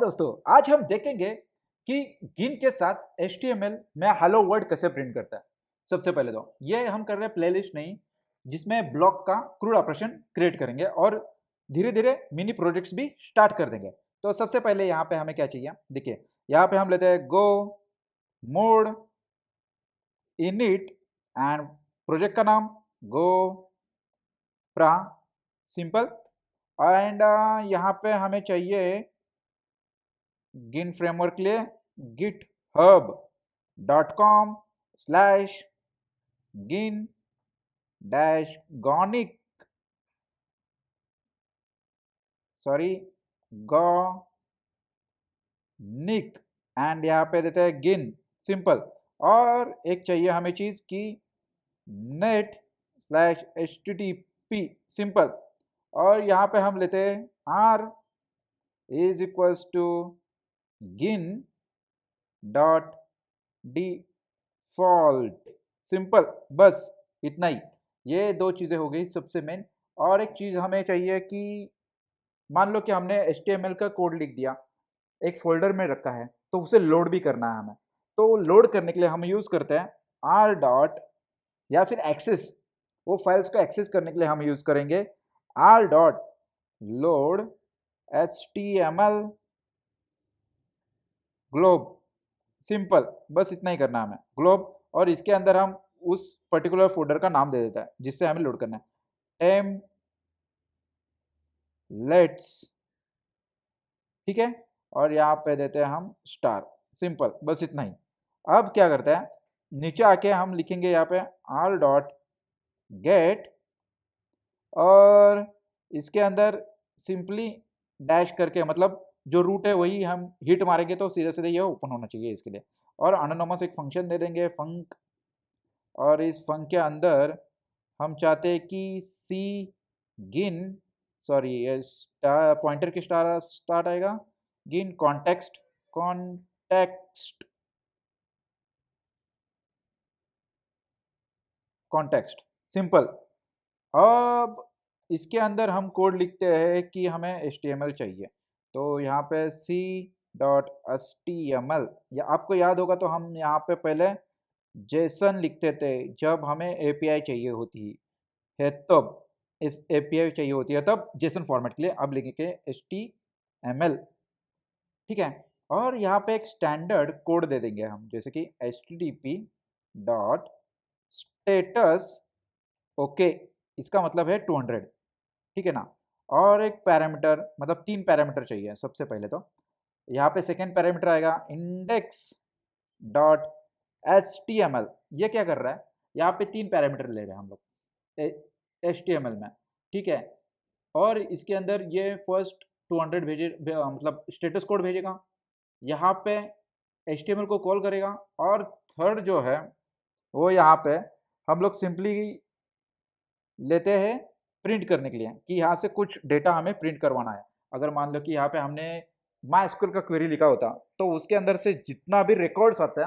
दोस्तों, आज हम देखेंगे कि गिन के साथ HTML में हेलो वर्ल्ड कैसे प्रिंट करता है। सबसे पहले तो ये हम कर रहे हैं प्लेलिस्ट नहीं, जिसमें ब्लॉक का क्रूड ऑपरेशन क्रिएट करेंगे और धीरे धीरे मिनी प्रोजेक्ट्स भी स्टार्ट कर देंगे। तो सबसे पहले यहाँ पे हमें क्या चाहिए, देखिए यहाँ पे हम लेते हैं गो मोड इनिट एंड प्रोजेक्ट का नाम गो प्रा सिंपल। एंड यहाँ पे हमें चाहिए गिन फ्रेमवर्क के लिए github.com/gin-gonic gonic एंड यहाँ पे देते हैं गिन सिंपल। और एक चाहिए हमें चीज की net/http सिंपल। और यहाँ पे हम लेते हैं r is equals to gin dot default simple. बस इतना ही, ये दो चीज़ें हो गई सबसे मेन। और एक चीज़ हमें चाहिए कि मान लो कि हमने HTML का कोड लिख दिया, एक फोल्डर में रखा है, तो उसे लोड भी करना है हमें। तो लोड करने के लिए हम यूज़ करते हैं r डॉट या फिर एक्सेस, वो फाइल्स को एक्सेस करने के लिए हम यूज़ करेंगे r dot load HTML globe simple. बस इतना ही करना है हमें ग्लोब। और इसके अंदर हम उस पर्टिकुलर फोल्डर का नाम दे देता है जिससे हमें लोड करना है, टेम्पलेट्स, ठीक है। और यहाँ पे देते हैं हम स्टार सिंपल। बस इतना ही। अब क्या करते हैं, नीचे आके हम लिखेंगे यहाँ पे r डॉट गेट और इसके अंदर सिंपली डैश करके, मतलब जो रूट है वही हम हिट मारेंगे तो सीधे सीधे ये ओपन होना चाहिए इसके लिए। और अनोनमस एक फंक्शन दे देंगे फंक, और इस फंक के अंदर हम चाहते हैं कि सी गिन, सॉरी ये पॉइंटर की स्टार्ट आएगा, गिन कॉन्टेक्स्ट कॉन्टेक्स्ट कॉन्टेक्स्ट सिंपल। अब इसके अंदर हम कोड लिखते हैं कि हमें HTML चाहिए। तो यहाँ पे c डॉट html, या आपको याद होगा तो हम यहाँ पे पहले जेसन लिखते थे जब हमें API चाहिए होती है, तब इस API चाहिए होती है तब जेसन फॉर्मेट के लिए। अब लिखेंगे HTML, ठीक है। और यहाँ पे एक स्टैंडर्ड कोड दे देंगे हम, जैसे कि http डॉट स्टेटस ओके, इसका मतलब है 200, ठीक है ना। और एक पैरामीटर, मतलब 3 पैरामीटर चाहिए सबसे पहले तो। यहाँ पे सेकेंड पैरामीटर आएगा इंडेक्स डॉट HTML। ये क्या कर रहा है, यहाँ पे 3 पैरामीटर ले रहे हैं हम लोग HTML में, ठीक है। और इसके अंदर ये फर्स्ट 200 मतलब स्टेटस कोड भेजेगा, यहाँ पे HTML को कॉल करेगा। और थर्ड जो है वो यहाँ पे हम लोग सिंपली लेते हैं प्रिंट करने के लिए कि यहाँ से कुछ डेटा हमें प्रिंट करवाना है। अगर मान लो कि यहाँ पे हमने MySQL का क्वेरी लिखा होता तो उसके अंदर से जितना भी रिकॉर्ड्स आते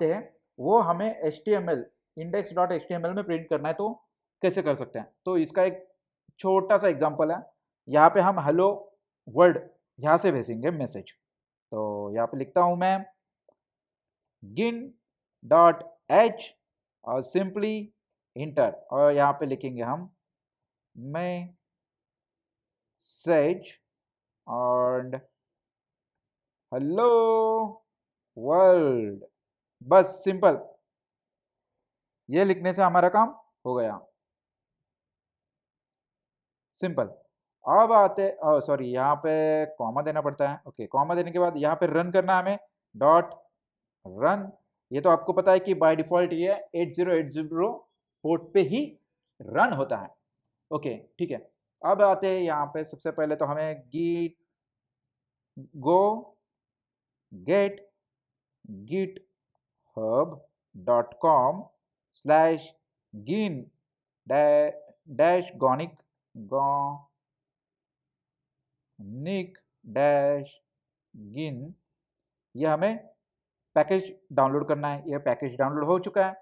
हैं वो हमें HTML इंडेक्स डॉट HTML में प्रिंट करना है, तो कैसे कर सकते हैं। तो इसका एक छोटा सा एग्जांपल है, यहाँ पे हम हेलो वर्ल्ड यहाँ से भेजेंगे मैसेज। तो यहाँ पे लिखता हूँ मैं गिन डॉट एच और सिंपली इंटर, और यहाँ पे लिखेंगे हम मैसेज और हेलो वर्ल्ड। बस सिंपल, ये लिखने से हमारा काम हो गया सिंपल। अब आते, सॉरी यहाँ पे कॉमा देना पड़ता है। ओके, कॉमा देने के बाद यहाँ पे रन करना है हमें, डॉट रन। ये तो आपको पता है कि बाय डिफॉल्ट ये 8080 पोर्ट पे ही रन होता है। ओके, ठीक है। अब आते हैं यहाँ पे, सबसे पहले तो हमें git go get github.com/gin dash gonic gonic dash gin, ये हमें पैकेज डाउनलोड करना है। ये पैकेज डाउनलोड हो चुका है।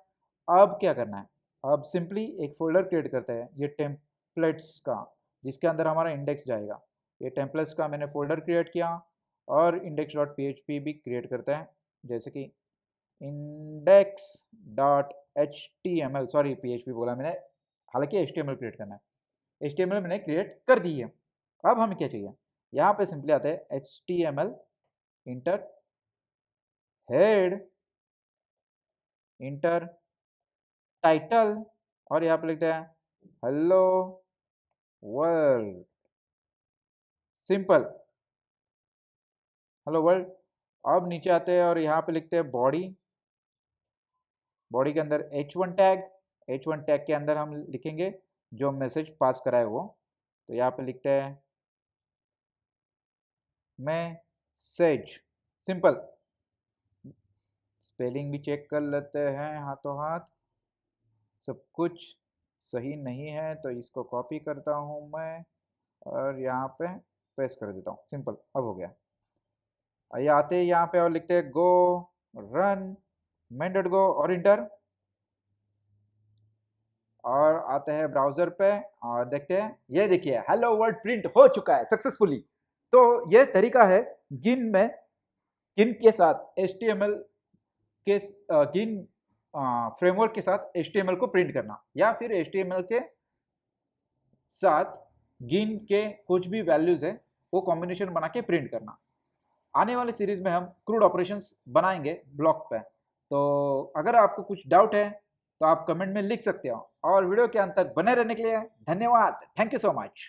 अब क्या करना है, अब सिंपली एक फोल्डर क्रिएट करते हैं ये टेम्पलेट्स का, जिसके अंदर हमारा इंडेक्स जाएगा। ये टेम्पलेट्स का मैंने फोल्डर क्रिएट किया और इंडेक्स डॉट पीएचपी भी क्रिएट करते हैं, जैसे कि index dot H T M L, sorry PHP बोला मैंने, हालांकि H T M L create करना है। एच टी एम एल मैंने क्रिएट कर दी है। अब हमें क्या चाहिए, यहाँ पे सिंपली आते हैं H T M L enter head enter title, और यहाँ पे लिखते हैं hello world, simple hello world. अब नीचे आते हैं और यहाँ पे लिखते हैं बॉडी, बॉडी के अंदर h1 टैग, h1 टैग के अंदर हम लिखेंगे जो मैसेज पास कराए वो, तो यहाँ पे लिखते हैं मैसेज, सिंपल। स्पेलिंग भी चेक कर लेते हैं हाथों हाथ, सब कुछ सही नहीं है तो इसको कॉपी करता हूँ मैं और यहाँ पे पेस्ट कर देता हूँ, सिंपल, अब हो गया। आइए आते हैं यहाँ पे और लिखते हैं गो रन मेन डॉट गो और इंटर, और आते हैं ब्राउजर पे और देखते हैं, ये देखिए हेलो वर्ल्ड प्रिंट हो चुका है सक्सेसफुली। तो ये तरीका है गिन में, गिन के साथ HTML के गिन फ्रेमवर्क के साथ HTML को प्रिंट करना, या फिर HTML के साथ गिन के कुछ भी वैल्यूज है वो कॉम्बिनेशन बना के प्रिंट करना। आने वाले सीरीज में हम क्रूड ऑपरेशंस बनाएंगे ब्लॉक पे, तो अगर आपको कुछ डाउट है तो आप कमेंट में लिख सकते हो, और वीडियो के अंत तक बने रहने के लिए धन्यवाद, थैंक यू सो मच।